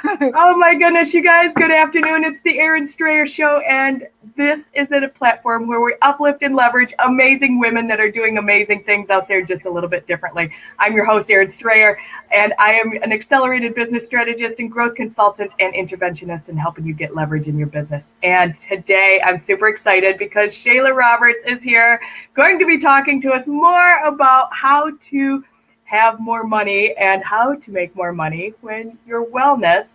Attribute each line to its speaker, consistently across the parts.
Speaker 1: Oh my goodness, you guys, good afternoon. It's the Erin Strayer Show, and this is a platform where we uplift and leverage amazing women that are doing amazing things out there just a little bit differently. I'm your host, Erin Strayer, and I am an accelerated business strategist and growth consultant and interventionist in helping you get leverage in your business. And today I'm super excited because Shayla Roberts is here, going to be talking to us more about how to have more money and how to make more money when your wellness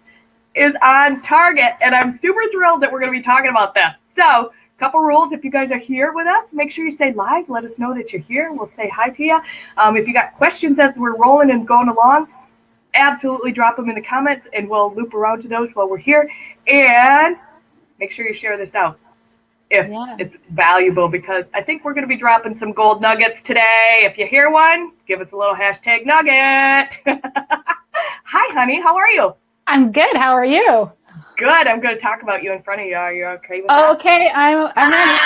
Speaker 1: is on target. And I'm super thrilled that we're going to be talking about this. So, a couple rules. If you guys are here with us, make sure you say live. Let us know that you're here. We'll say hi to you. If you got questions as we're rolling and going along, absolutely drop them in the comments and we'll loop around to those while we're here. And make sure you share this out if it's valuable, because I think we're going to be dropping some gold nuggets today. If you hear one, give us a little hashtag nugget. Hi, honey. How are you?
Speaker 2: I'm good. How are you?
Speaker 1: Good. I'm going to talk about you in front of you. Are you okay with that?
Speaker 2: Okay. I'm ready.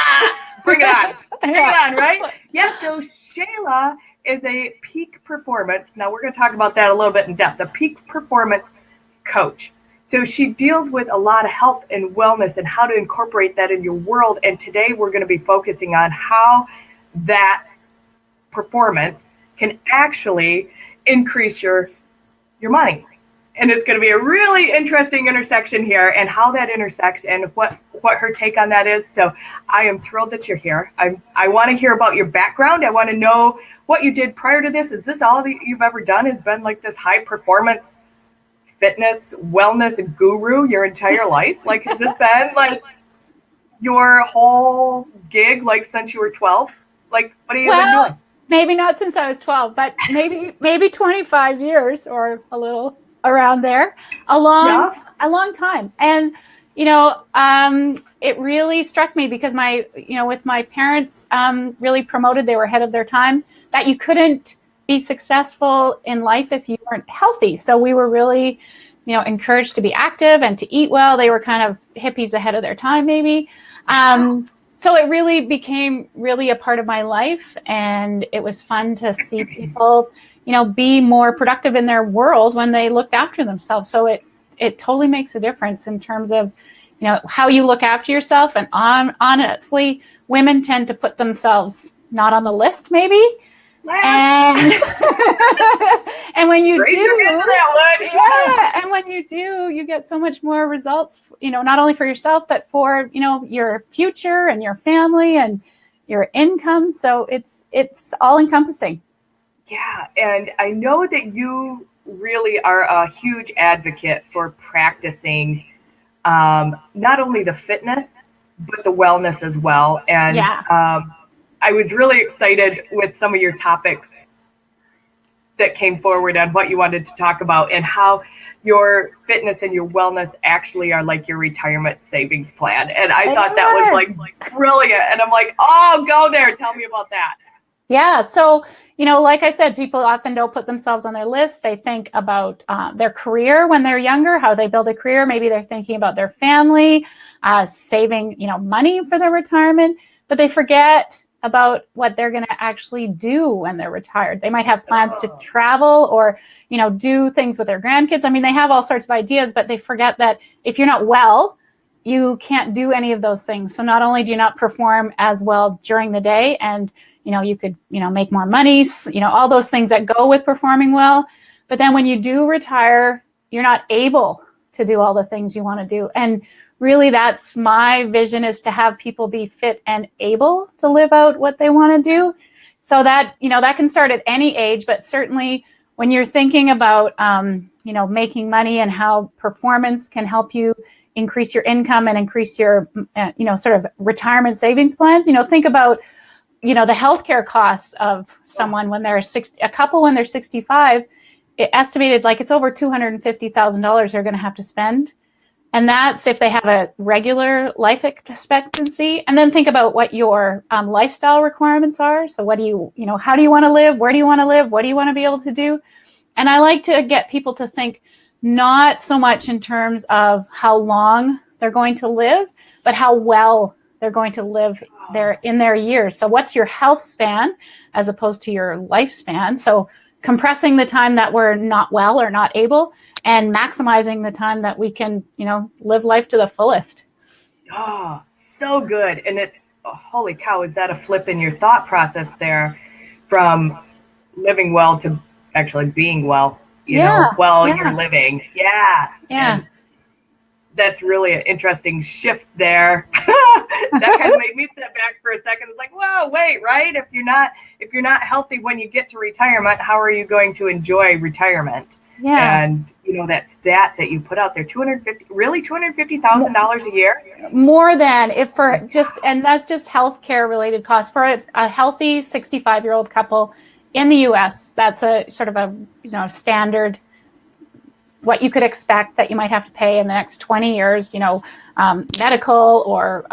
Speaker 1: Bring it on. Bring it on, right? Yeah, so Shayla is a peak performance. Now, we're going to talk about that a little bit in depth. A peak performance coach. So she deals with a lot of health and wellness and how to incorporate that in your world. And today we're going to be focusing on how that performance can actually increase your money. And it's going to be a really interesting intersection here and how that intersects and what her take on that is. So I am thrilled that you're here. I want to hear about your background. I want to know what you did prior to this. Is this all that you've ever done, has been like this high performance fitness, wellness guru your entire life? Like, has this been like your whole gig, like since you were 12? Like, what have you been doing?
Speaker 2: Maybe not since I was 12, but maybe 25 years or a little around there. A long time. And, it really struck me because with my parents really promoted, they were ahead of their time, that you couldn't be successful in life if you weren't healthy. So we were really, encouraged to be active and to eat well. They were kind of hippies ahead of their time, maybe. So it really became really a part of my life, and it was fun to see people, be more productive in their world when they looked after themselves. So it totally makes a difference in terms of, how you look after yourself. And honestly, women tend to put themselves not on the list, maybe. And and when you and when you do, you get so much more results, not only for yourself, but for, your future and your family and your income. So it's all encompassing.
Speaker 1: Yeah. And I know that you really are a huge advocate for practicing not only the fitness, but the wellness as well. And I was really excited with some of your topics that came forward on what you wanted to talk about and how your fitness and your wellness actually are like your retirement savings plan. And I thought that was like brilliant. And I'm like, oh, go there. Tell me about that.
Speaker 2: Yeah. So, like I said, people often don't put themselves on their list. They think about their career when they're younger, how they build a career. Maybe they're thinking about their family, saving, money for their retirement, but they forget about what they're going to actually do when they're retired. They might have plans to travel or, do things with their grandkids. I mean, they have all sorts of ideas, but they forget that if you're not well, you can't do any of those things. So not only do you not perform as well during the day, and, you could, make more money, all those things that go with performing well. But then when you do retire, you're not able to do all the things you want to do. And really, that's my vision, is to have people be fit and able to live out what they want to do. So that, that can start at any age, but certainly when you're thinking about, making money and how performance can help you increase your income and increase your, sort of retirement savings plans, think about, the healthcare costs of someone when they're a couple when they're 65, it estimated like it's over $250,000 they're going to have to spend. And that's if they have a regular life expectancy. And then think about what your lifestyle requirements are. So what do you, how do you want to live? Where do you want to live? What do you want to be able to do? And I like to get people to think not so much in terms of how long they're going to live, but how well they're going to live in their years. So what's your health span as opposed to your lifespan? So compressing the time that we're not well or not able, and maximizing the time that we can, live life to the fullest.
Speaker 1: Oh, so good. And it's, oh, holy cow, is that a flip in your thought process there from living well to actually being well, while you're living. Yeah.
Speaker 2: Yeah.
Speaker 1: And that's really an interesting shift there. That kind of made me step back for a second. It's like, whoa, wait, right? If you're not healthy when you get to retirement, how are you going to enjoy retirement?
Speaker 2: Yeah.
Speaker 1: And that stat that you put out there, $250,000 a year.
Speaker 2: More than and that's just healthcare related costs for a healthy 65-year-old couple in the U.S. That's a sort of a standard, what you could expect that you might have to pay in the next 20 years, medical or,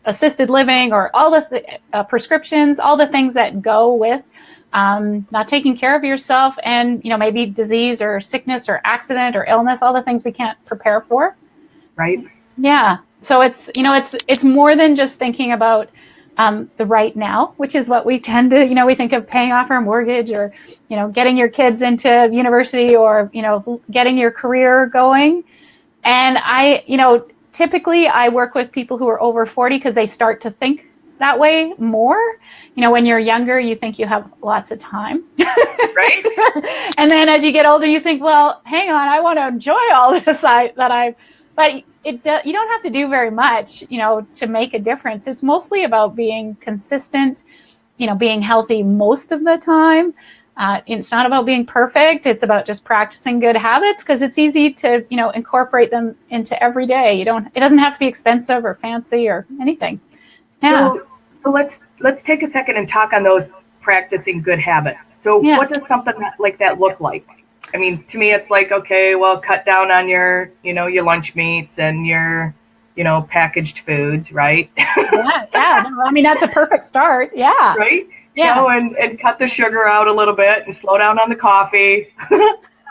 Speaker 2: assisted living, or all the prescriptions, all the things that go with not taking care of yourself, and, maybe disease or sickness or accident or illness, all the things we can't prepare for.
Speaker 1: Right.
Speaker 2: Yeah. So it's more than just thinking about the right now, which is what we tend to, we think of paying off our mortgage, or, getting your kids into university, or, getting your career going. And typically I work with people who are over 40 because they start to think that way more. When you're younger, you think you have lots of time.
Speaker 1: Right.
Speaker 2: And then as you get older, you think, well, hang on, I want to enjoy all this but you don't have to do very much, to make a difference. It's mostly about being consistent, being healthy most of the time. It's not about being perfect. It's about just practicing good habits, because it's easy to, incorporate them into every day. It doesn't have to be expensive or fancy or anything. Yeah.
Speaker 1: So let's take a second and talk on those practicing good habits. So what does something like that look like? I mean, to me, it's like, okay, well, cut down on your, your lunch meats and your, packaged foods, right?
Speaker 2: Yeah. No, I mean, that's a perfect start. Yeah.
Speaker 1: Right?
Speaker 2: Yeah.
Speaker 1: And cut the sugar out a little bit and slow down on the coffee.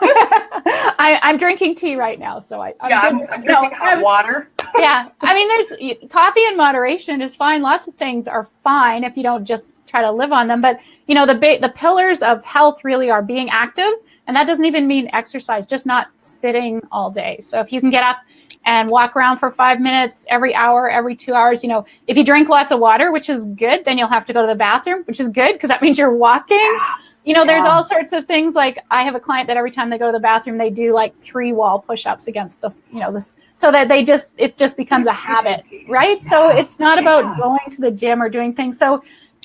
Speaker 2: I'm drinking tea right now, so I'm
Speaker 1: drinking hot water.
Speaker 2: Yeah. I mean, there's coffee in moderation is fine. Lots of things are fine if you don't just try to live on them. But, the pillars of health really are being active. And that doesn't even mean exercise, just not sitting all day. So if you can get up and walk around for 5 minutes every hour, every 2 hours, if you drink lots of water, which is good, then you'll have to go to the bathroom, which is good because that means you're walking. There's all sorts of things. Like I have a client that every time they go to the bathroom, they do like 3 wall push-ups against the, this, so that it just becomes a habit, right? So it's not about going to the gym or doing things. So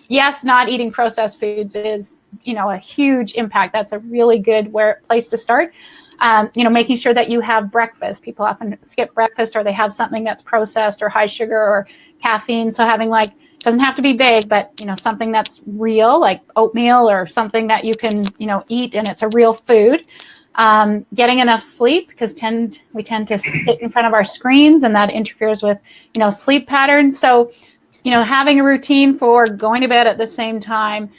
Speaker 2: yes, not eating processed foods is, a huge impact. That's a really good place to start. Making sure that you have breakfast. People often skip breakfast, or they have something that's processed or high sugar or caffeine. So having doesn't have to be big, but, something that's real, like oatmeal, or something that you can, eat and it's a real food. Getting enough sleep, because we tend to sit in front of our screens, and that interferes with, sleep patterns. So, having a routine for going to bed at the same time,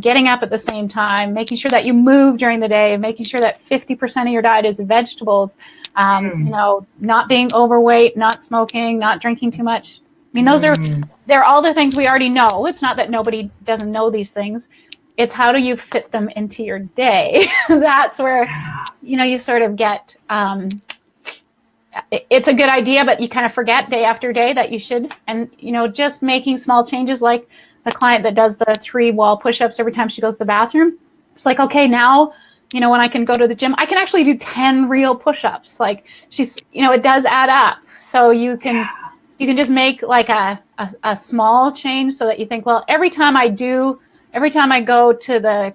Speaker 2: getting up at the same time, making sure that you move during the day, making sure that 50% of your diet is vegetables, not being overweight, not smoking, not drinking too much. I mean, they're all the things we already know. It's not that nobody doesn't know these things. It's how do you fit them into your day? That's where, you sort of get, it's a good idea, but you kind of forget day after day that you should. And, just making small changes, like the client that does the 3 wall push-ups every time she goes to the bathroom. It's like, okay, now, when I can go to the gym, I can actually do 10 real push-ups. Like it does add up. So you can just make like a small change, so that you think, well, every time I go to the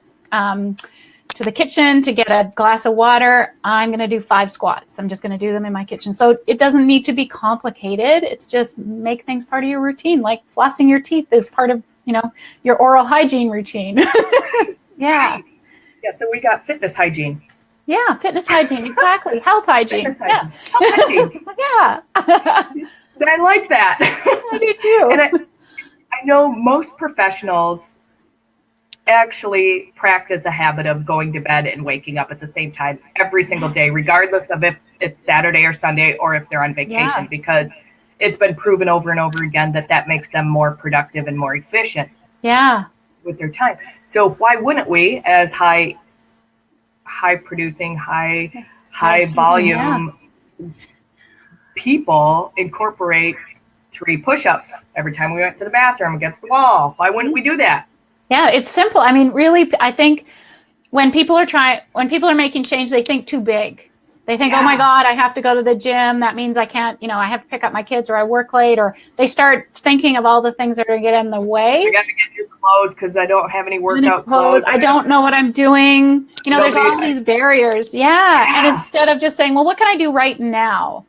Speaker 2: kitchen to get a glass of water, I'm going to do 5 squats. I'm just going to do them in my kitchen. So it doesn't need to be complicated. It's just make things part of your routine. Like flossing your teeth is part of, your oral hygiene routine. Yeah.
Speaker 1: Yeah. So we got fitness hygiene.
Speaker 2: Yeah. Fitness hygiene. Exactly. Health hygiene. Yeah.
Speaker 1: Health hygiene.
Speaker 2: Yeah.
Speaker 1: I like that.
Speaker 2: I do too.
Speaker 1: And I know most professionals actually practice a habit of going to bed and waking up at the same time every single day, regardless of if it's Saturday or Sunday, or if they're on vacation, because it's been proven over and over again that makes them more productive and more efficient with their time. So why wouldn't we, as high producing, high high volume people incorporate 3 push-ups every time we went to the bathroom against the wall. Why wouldn't we do that?
Speaker 2: Yeah, it's simple. I mean, really, I think when people are making change, they think too big. They think, oh my God, I have to go to the gym. That means I can't, I have to pick up my kids, or I work late, or they start thinking of all the things that are going to get in the way.
Speaker 1: I got to get new clothes because I don't have any workout clothes.
Speaker 2: I don't know what I'm doing. There's all these barriers. Yeah. And instead of just saying, well, what can I do right now?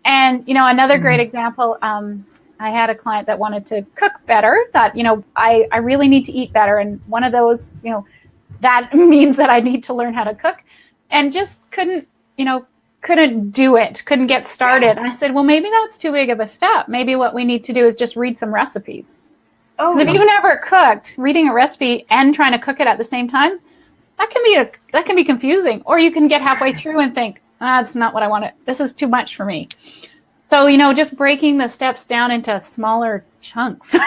Speaker 2: And, another great example, I had a client that wanted to cook better, that, I really need to eat better. And one of those, that means that I need to learn how to cook, and just couldn't do it, couldn't get started. And I said, well, maybe that's too big of a step. Maybe what we need to do is just read some recipes. Because if you've never cooked, reading a recipe and trying to cook it at the same time, that can be confusing. Or you can get halfway through and think, that's not what I want. This is too much for me. So, just breaking the steps down into smaller chunks so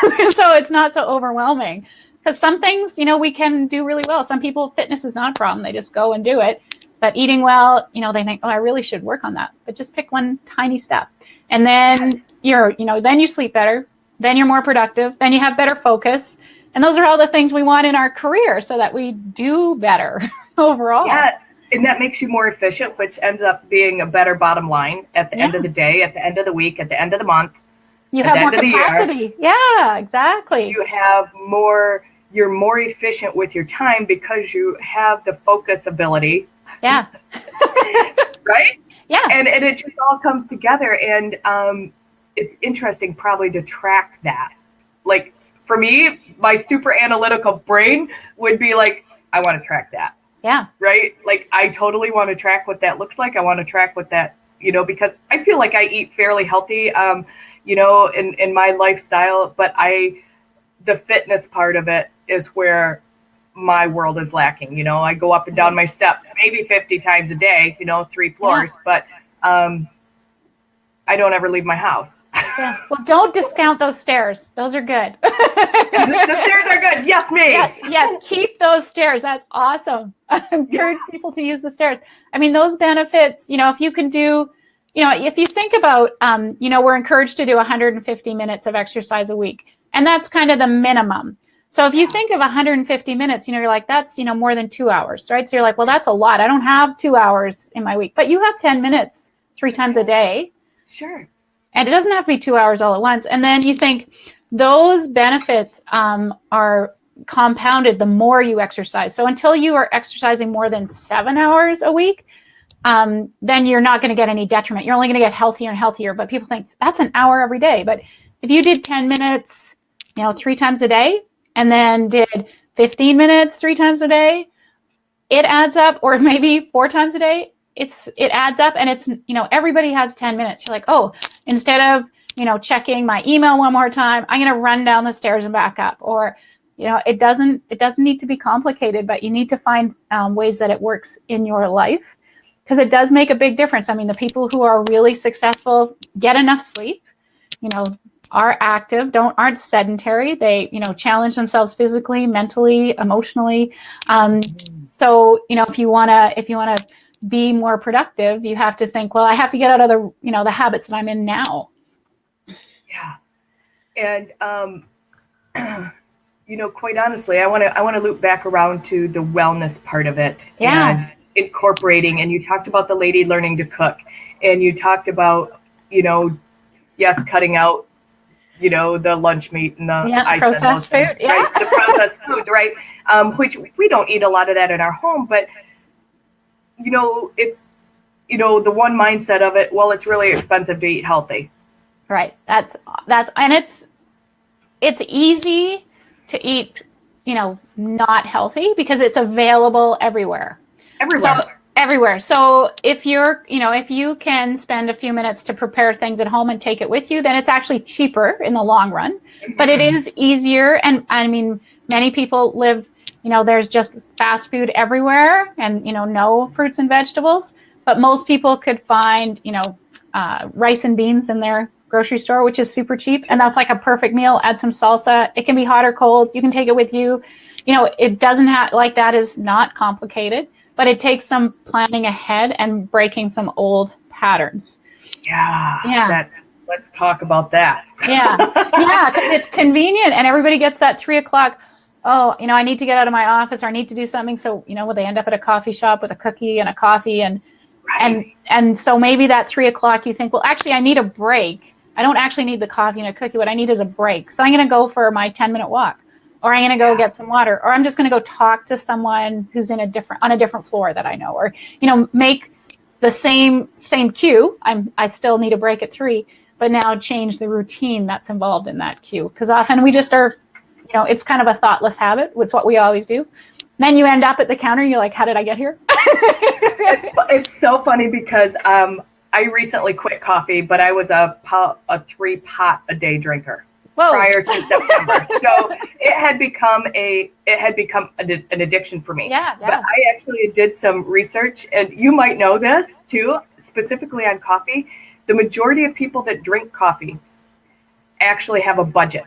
Speaker 2: it's not so overwhelming. Because some things, we can do really well. Some people, fitness is not a problem. They just go and do it. But eating well, they think, oh, I really should work on that. But just pick one tiny step. And then then you sleep better. Then you're more productive. Then you have better focus. And those are all the things we want in our career so that we do better overall.
Speaker 1: Yeah. And that makes you more efficient, which ends up being a better bottom line at the end of the day, at the end of the week, at the end of the month.
Speaker 2: You have more capacity. Yeah, exactly.
Speaker 1: You're more efficient with your time because you have the focus ability.
Speaker 2: Yeah.
Speaker 1: Right?
Speaker 2: Yeah.
Speaker 1: And it just all comes together. And it's interesting probably to track that. Like for me, my super analytical brain would be like, I want to track that.
Speaker 2: Yeah.
Speaker 1: Right? Like I totally want to track what that looks like. I want to track what that, because I feel like I eat fairly healthy, in my lifestyle, but the fitness part of it is where my world is lacking. I go up and down my steps maybe 50 times a day, 3 floors, but I don't ever leave my house.
Speaker 2: Yeah. Well, don't discount those stairs. Those are good.
Speaker 1: The stairs are good. Yes, me.
Speaker 2: Yes. Keep those stairs. That's awesome. I encourage people to use the stairs. I mean, those benefits, if you can do, if you think about, we're encouraged to do 150 minutes of exercise a week, and that's kind of the minimum. So if you think of 150 minutes, you're like, that's, more than 2 hours, right? So you're like, well, that's a lot. I don't have 2 hours in my week, but you have 10 minutes 3 times a day.
Speaker 1: Sure.
Speaker 2: And it doesn't have to be 2 hours all at once. And then you think those benefits are compounded the more you exercise. So until you are exercising more than 7 hours a week, then you're not going to get any detriment. You're only going to get healthier and healthier. But people think that's an hour every day. But if you did 10 minutes, 3 times a day, and then did 15 minutes 3 times a day, it adds up. Or maybe 4 times a day, it adds up. And it's, everybody has 10 minutes. You're like, oh, instead of, checking my email one more time, I'm going to run down the stairs and back up. Or, it doesn't need to be complicated, but you need to find ways that it works in your life, because it does make a big difference. I mean, the people who are really successful get enough sleep, are active, aren't sedentary. They, challenge themselves physically, mentally, emotionally. So, if you want to be more productive, you have to think, well, I have to get out of the habits that I'm in now.
Speaker 1: Yeah. And, quite honestly, I want to loop back around to the wellness part of it.
Speaker 2: Yeah.
Speaker 1: And incorporating, and you talked about the lady learning to cook, and you talked about, cutting out, the lunch meat and the
Speaker 2: processed food,
Speaker 1: right? The processed food, right? Which we don't eat a lot of that in our home, but it's, the one mindset of it, well, it's really expensive to eat healthy.
Speaker 2: Right. That's, and it's easy to eat, not healthy because it's available everywhere. Everywhere. So if if you can spend a few minutes to prepare things at home and take it with you, then it's actually cheaper in the long run, but it is easier. And I mean, many people live, there's just fast food everywhere and, no fruits and vegetables, but most people could find, rice and beans in their grocery store, which is super cheap. And that's like a perfect meal. Add some salsa. It can be hot or cold. You can take it with you. It doesn't have, that is not complicated. but it takes some planning ahead and breaking some old patterns.
Speaker 1: Yeah. Let's talk about that.
Speaker 2: Yeah, because it's convenient and everybody gets that 3:00. Oh, I need to get out of my office or I need to do something. So, they end up at a coffee shop with a cookie and a coffee and so maybe that 3:00 you think, well, actually I need a break. I don't actually need the coffee and a cookie. What I need is a break. So I'm going to go for my 10-minute walk, or I'm going to go get some water, or I'm just going to go talk to someone who's on a different floor that I know, or, make the same queue. I still need a break at 3, but now change the routine that's involved in that queue. Because often we just are, it's kind of a thoughtless habit. It's what we always do. And then you end up at the counter, you're like, how did I get here?
Speaker 1: It's so funny because I recently quit coffee, but I was a 3-pot a day drinker. Whoa. Prior to September. So it had become an addiction for me.
Speaker 2: Yeah.
Speaker 1: But I actually did some research, and you might know this too, specifically on coffee. The majority of people that drink coffee actually have a budget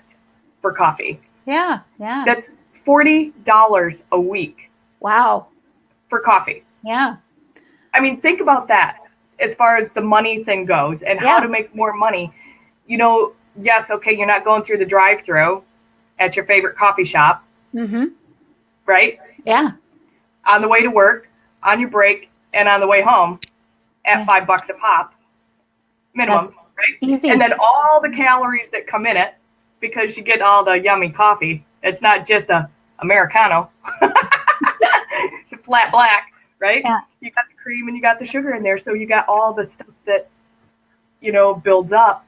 Speaker 1: for coffee.
Speaker 2: Yeah.
Speaker 1: That's $40 a week.
Speaker 2: Wow.
Speaker 1: For coffee.
Speaker 2: Yeah.
Speaker 1: I mean, think about that as far as the money thing goes and how to make more money. Yes, okay, you're not going through the drive-thru at your favorite coffee shop.
Speaker 2: Mm-hmm.
Speaker 1: Right?
Speaker 2: Yeah.
Speaker 1: On the way to work, on your break, and on the way home at $5 a pop minimum. That's right?
Speaker 2: Easy.
Speaker 1: And then all the calories that come in it, because you get all the yummy coffee. It's not just a Americano. It's a flat black, right?
Speaker 2: Yeah.
Speaker 1: You got the cream and you got the sugar in there, so you got all the stuff that, builds up.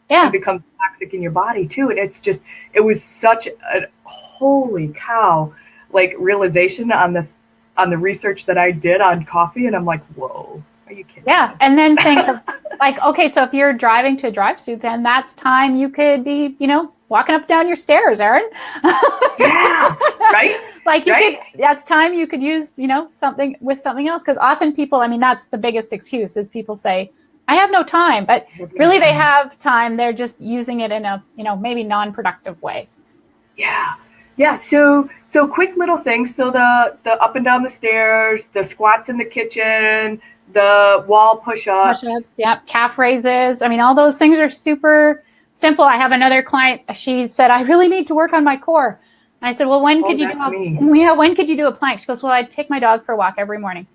Speaker 1: And becomes toxic in your body too. And it was such a holy cow, realization on the research that I did on coffee. And I'm like, whoa, are you kidding?
Speaker 2: Yeah.
Speaker 1: me?
Speaker 2: And then think of okay, so if you're driving to a drive-thru, then that's time you could be, walking up and down your stairs, Erin.
Speaker 1: Yeah. Right.
Speaker 2: That's time you could use, something with something else. Because often people, that's the biggest excuse is people say, I have no time, but really they have time. They're just using it in a, maybe non-productive way.
Speaker 1: Yeah. Yeah. So quick little things. So the up and down the stairs, the squats in the kitchen, the wall push-ups.
Speaker 2: Calf raises. All those things are super simple. I have another client. She said, I really need to work on my core. And I said, well, when could you do a plank? She goes, well, I take my dog for a walk every morning.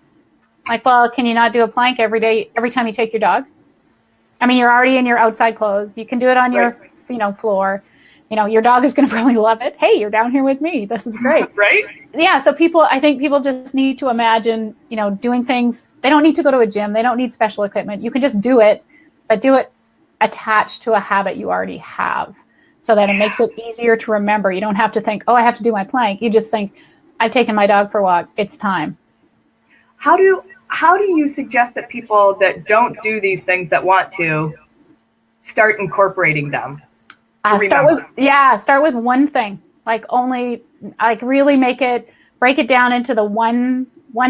Speaker 2: Like, well, can you not do a plank every day, every time you take your dog? You're already in your outside clothes. You can do it on your, floor. Your dog is going to probably love it. Hey, you're down here with me. This is great.
Speaker 1: Right?
Speaker 2: Yeah. So I think people just need to imagine, doing things. They don't need to go to a gym. They don't need special equipment. You can just do it, but do it attached to a habit you already have so that it makes it easier to remember. You don't have to think, oh, I have to do my plank. You just think, I've taken my dog for a walk. It's time.
Speaker 1: How do you suggest that people that don't do these things that want to start incorporating them?
Speaker 2: Start with one thing. Really break it down into the one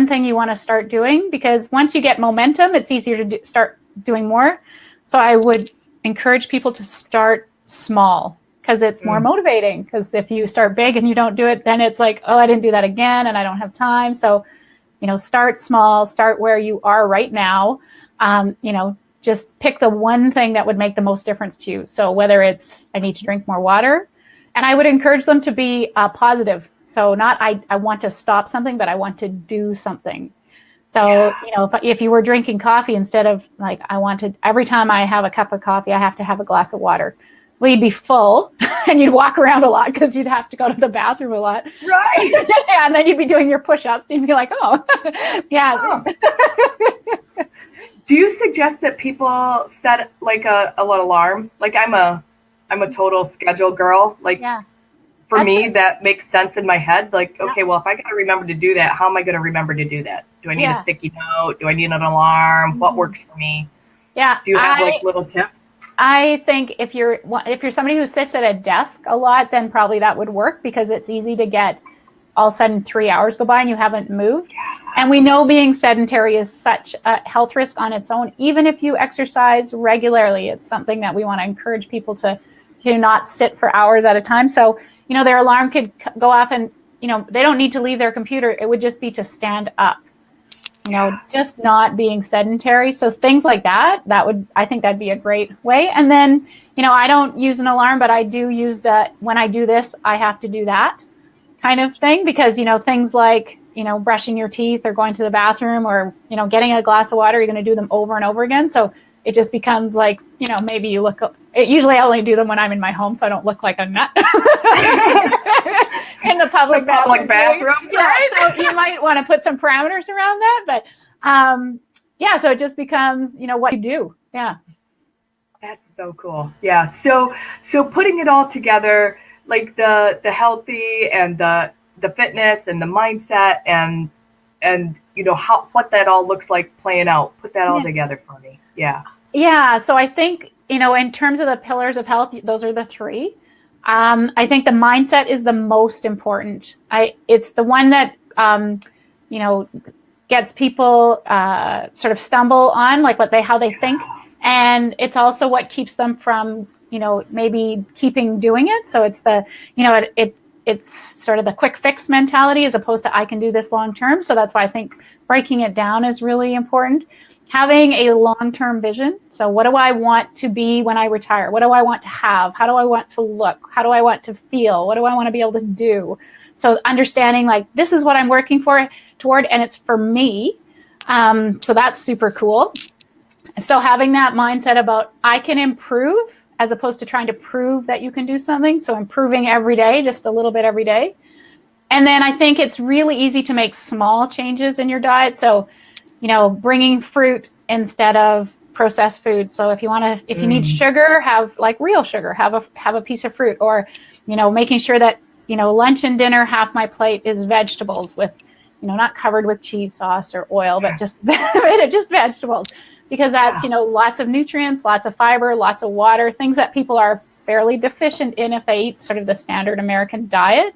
Speaker 2: thing you want to start doing, because once you get momentum, it's easier to start doing more. So I would encourage people to start small because it's more motivating. Because if you start big and you don't do it, then it's like, oh, I didn't do that again and I don't have time. So start small, start where you are right now. Just pick the one thing that would make the most difference to you. So whether it's, I need to drink more water, and I would encourage them to be positive. So not, I want to stop something, but I want to do something. So, if you were drinking coffee instead of every time I have a cup of coffee, I have to have a glass of water. Well, you'd be full and you'd walk around a lot because you'd have to go to the bathroom a lot.
Speaker 1: Right.
Speaker 2: And then you'd be doing your push-ups. You'd be like, oh, yeah.
Speaker 1: Oh. Do you suggest that people set an alarm? I'm a total schedule girl. For me, that makes sense in my head. Well, if I got to remember to do that, how am I going to remember to do that? Do I need a sticky note? Do I need an alarm? What works for me?
Speaker 2: Yeah.
Speaker 1: Do you have little tips?
Speaker 2: I think if you're somebody who sits at a desk a lot, then probably that would work because it's easy to get all of a sudden 3 hours go by and you haven't moved.
Speaker 1: Yeah.
Speaker 2: And we know being sedentary is such a health risk on its own. Even if you exercise regularly, it's something that we want to encourage people to not sit for hours at a time. So, their alarm could go off and, they don't need to leave their computer. It would just be to stand up. just not being sedentary. So things like that, I think that'd be a great way. And then, I don't use an alarm, but I do use that when I do this, I have to do that kind of thing, because, things like, brushing your teeth or going to the bathroom or, getting a glass of water, you're going to do them over and over again. So it just becomes like, maybe you look, usually I only do them when I'm in my home, so I don't look like a nut in the public bathroom.
Speaker 1: Right?
Speaker 2: So you might want to put some parameters around that, but so it just becomes, what you do. Yeah.
Speaker 1: That's so cool. Yeah. So putting it all together, like the healthy and the fitness and the mindset and what that all looks like playing out. Put that all together for me. Yeah.
Speaker 2: Yeah. So I think, in terms of the pillars of health, those are the three. I think the mindset is the most important. It's the one that gets people sort of stumble on, like how they think, and it's also what keeps them from maybe keeping doing it. So it's the it's sort of the quick fix mentality as opposed to I can do this long term. So that's why I think breaking it down is really important. Having a long-term vision. So what do I want to be when I retire? What do I want to have? How do I want to look? How do I want to feel? What do I want to be able to do? So understanding like this is what I'm working toward, and it's for me. So that's super cool. So having that mindset about I can improve as opposed to trying to prove that you can do something. So improving every day, just a little bit every day. And then I think it's really easy to make small changes in your diet. So bringing fruit instead of processed food. So if you need sugar, have like real sugar, have a piece of fruit, or, making sure that, lunch and dinner, half my plate is vegetables with, not covered with cheese sauce or oil, but just vegetables, because that's, lots of nutrients, lots of fiber, lots of water, things that people are fairly deficient in if they eat sort of the standard American diet.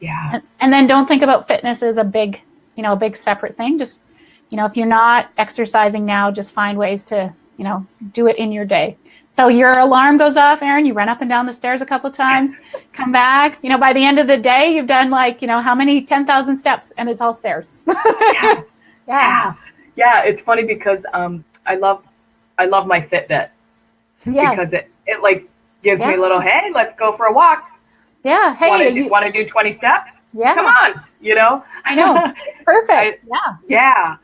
Speaker 1: Yeah.
Speaker 2: And then don't think about fitness as a big separate thing. Just, if you're not exercising now, just find ways to, do it in your day. So your alarm goes off, Erin, you run up and down the stairs a couple times, come back, by the end of the day, you've done like, how many 10,000 steps, and it's all stairs.
Speaker 1: Yeah. It's funny because, I love my Fitbit.
Speaker 2: Yes.
Speaker 1: Because it like gives me a little, hey, let's go for a walk.
Speaker 2: Yeah. Hey,
Speaker 1: want to do 20 steps?
Speaker 2: Yeah.
Speaker 1: Come on,
Speaker 2: I know. Perfect.
Speaker 1: Yeah.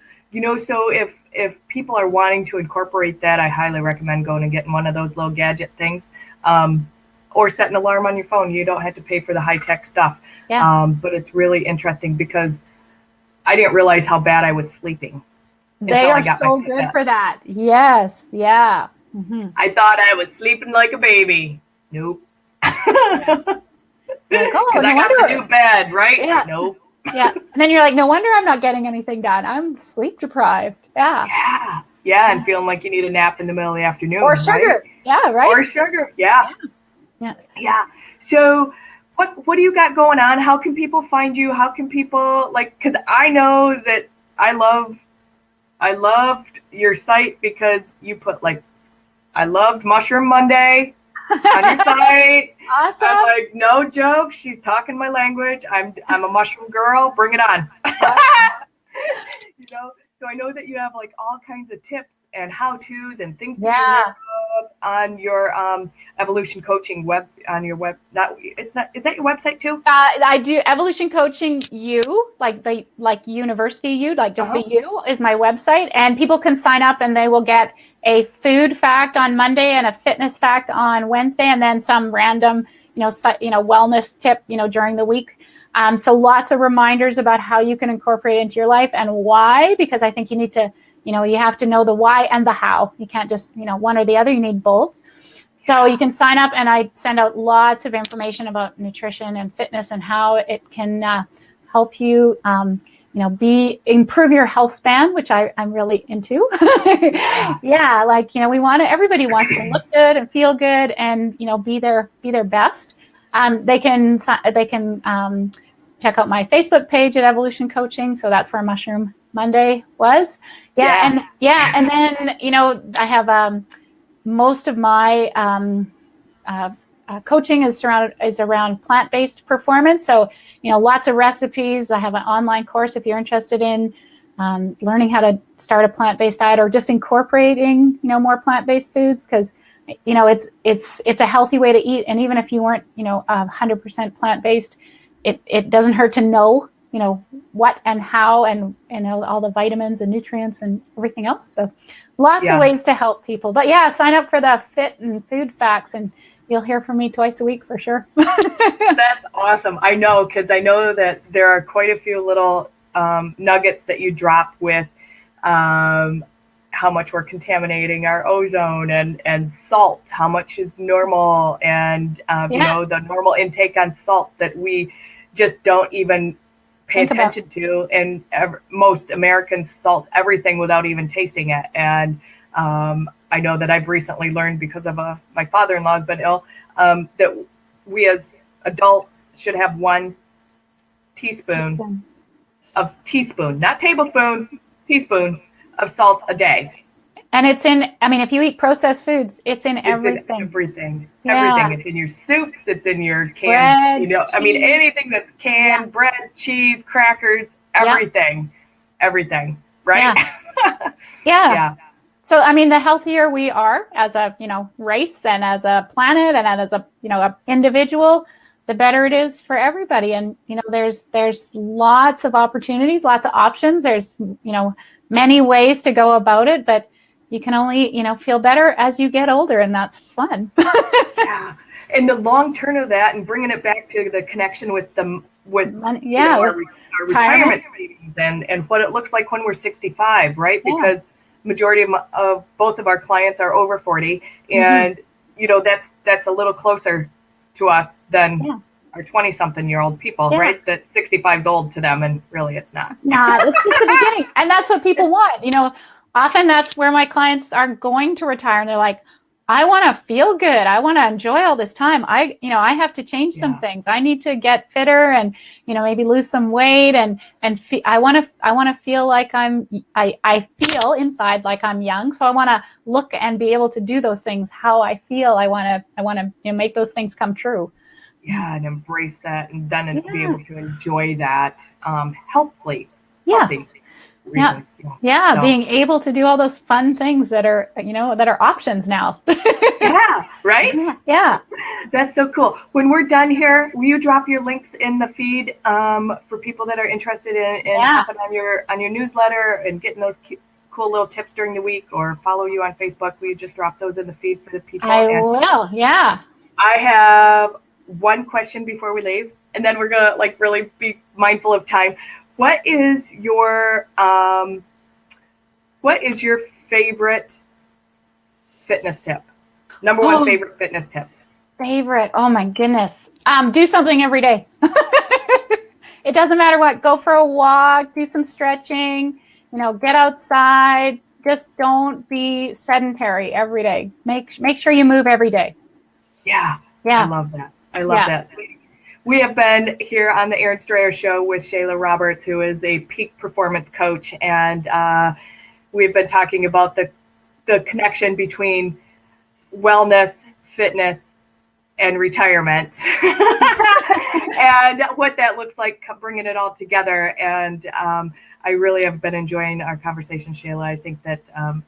Speaker 1: So if people are wanting to incorporate that, I highly recommend going and getting one of those little gadget things, or set an alarm on your phone. You don't have to pay for the high-tech stuff.
Speaker 2: Yeah.
Speaker 1: But it's really interesting because I didn't realize how bad I was sleeping.
Speaker 2: They are so good for that. Yes. Yeah. Mm-hmm.
Speaker 1: I thought I was sleeping like a baby. Nope. Because I got the new bed, right?
Speaker 2: Yeah.
Speaker 1: Nope.
Speaker 2: Yeah. And then you're like, no wonder I'm not getting anything done. I'm sleep deprived. Yeah.
Speaker 1: Yeah. And feeling like you need a nap in the middle of the afternoon.
Speaker 2: Or sugar.
Speaker 1: Right?
Speaker 2: Yeah, right.
Speaker 1: Or sugar. Yeah. So what do you got going on? How can people find you? How can people because I know that I loved your site because you put I loved Mushroom Monday on your site.
Speaker 2: Awesome.
Speaker 1: I'm like, no joke. She's talking my language. I'm a mushroom girl. Bring it on. So I know that you have all kinds of tips and how-tos and things to do on your evolution coaching web on your web. Is that your website too?
Speaker 2: I do Evolution Coaching U, like University U, just the U is my website, and people can sign up and they will get a food fact on Monday and a fitness fact on Wednesday, and then some random wellness tip during the week. So lots of reminders about how you can incorporate it into your life and why, because I think you need to, you have to know the why and the how. You can't just, one or the other, you need both. So you can sign up, and I send out lots of information about nutrition and fitness and how it can help you, improve your health span, which I'm really into. Everybody wants to look good and feel good and, be their best. They can check out my Facebook page at Evolution Coaching. So that's where Mushroom Monday was. And then, I have most of my coaching is around plant-based performance. So, lots of recipes. I have an online course if you're interested in learning how to start a plant-based diet, or just incorporating, more plant-based foods, because it's a healthy way to eat. And even if you weren't 100% plant-based, it doesn't hurt to know what and how, and all the vitamins and nutrients and everything else. So lots of ways to help people. But yeah, sign up for the Fit and Food Facts, and you'll hear from me twice a week for sure.
Speaker 1: That's awesome. I know, because I know that there are quite a few little nuggets that you drop with how much we're contaminating our ozone, and salt, how much is normal, and the normal intake on salt that we just don't even pay attention to. And most Americans salt everything without even tasting it. And I know that I've recently learned, because of my father-in-law has been ill, that we as adults should have 1 teaspoon, not tablespoon, teaspoon of salt a day.
Speaker 2: And it's if you eat processed foods, it's in everything.
Speaker 1: Everything.
Speaker 2: Yeah.
Speaker 1: It's in your soups, it's in your canned,
Speaker 2: bread,
Speaker 1: anything that's canned, bread, cheese, crackers, everything. Everything, right?
Speaker 2: Yeah. So, the healthier we are as a, race, and as a planet, and as a, a individual, the better it is for everybody. And, there's lots of opportunities, lots of options. There's, many ways to go about it, but you can only, feel better as you get older, and that's fun.
Speaker 1: Yeah. And the long term of that, and bringing it back to the connection with our retirement savings, and what it looks like when we're 65, right? Because majority of both of our clients are over 40, and that's a little closer to us than our 20-something-year-old people, right? That 65 is old to them, and really it's not.
Speaker 2: It's not. It's just the beginning, and that's what people want. Often that's where my clients are going to retire, and they're like, I want to feel good. I want to enjoy all this time. I have to change some things. I need to get fitter, and maybe lose some weight, and I want to feel like I feel inside like I'm young. So I want to look and be able to do those things how I feel. I want to make those things come true.
Speaker 1: Yeah, and embrace that, and then be able to enjoy that healthily.
Speaker 2: Yes.
Speaker 1: Reasons.
Speaker 2: So, being able to do all those fun things that are, that are options now.
Speaker 1: Yeah, right?
Speaker 2: Yeah.
Speaker 1: That's so cool. When we're done here, will you drop your links in the feed for people that are interested in hopping on your newsletter and getting those cool little tips during the week, or follow you on Facebook? Will you just drop those in the feed for the people?
Speaker 2: I will, yeah.
Speaker 1: I have one question before we leave, and then we're gonna really be mindful of time. What is your favorite fitness tip? Number one favorite fitness tip.
Speaker 2: Favorite? Oh my goodness. Do something every day. It doesn't matter what. Go for a walk, do some stretching, get outside. Just don't be sedentary every day. Make sure you move every day.
Speaker 1: Yeah. I love that. I love that. We have been here on the Erin Strayer Show with Shayla Roberts, who is a peak performance coach, and we've been talking about the connection between wellness, fitness, and retirement, and what that looks like, bringing it all together. And I really have been enjoying our conversation, Shayla. I think that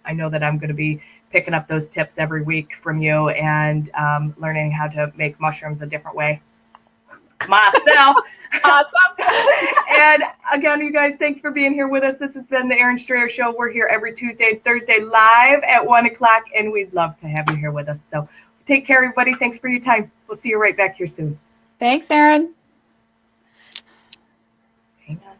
Speaker 1: I know that I'm going to be picking up those tips every week from you, and learning how to make mushrooms a different way myself. Awesome. And again, you guys, thanks for being here with us. This has been the Erin Strayer Show. We're here every Tuesday and Thursday live at 1 o'clock, and we'd love to have you here with us. So take care, everybody. Thanks for your time. We'll see you right back here soon.
Speaker 2: Thanks, Erin.
Speaker 1: Hang on.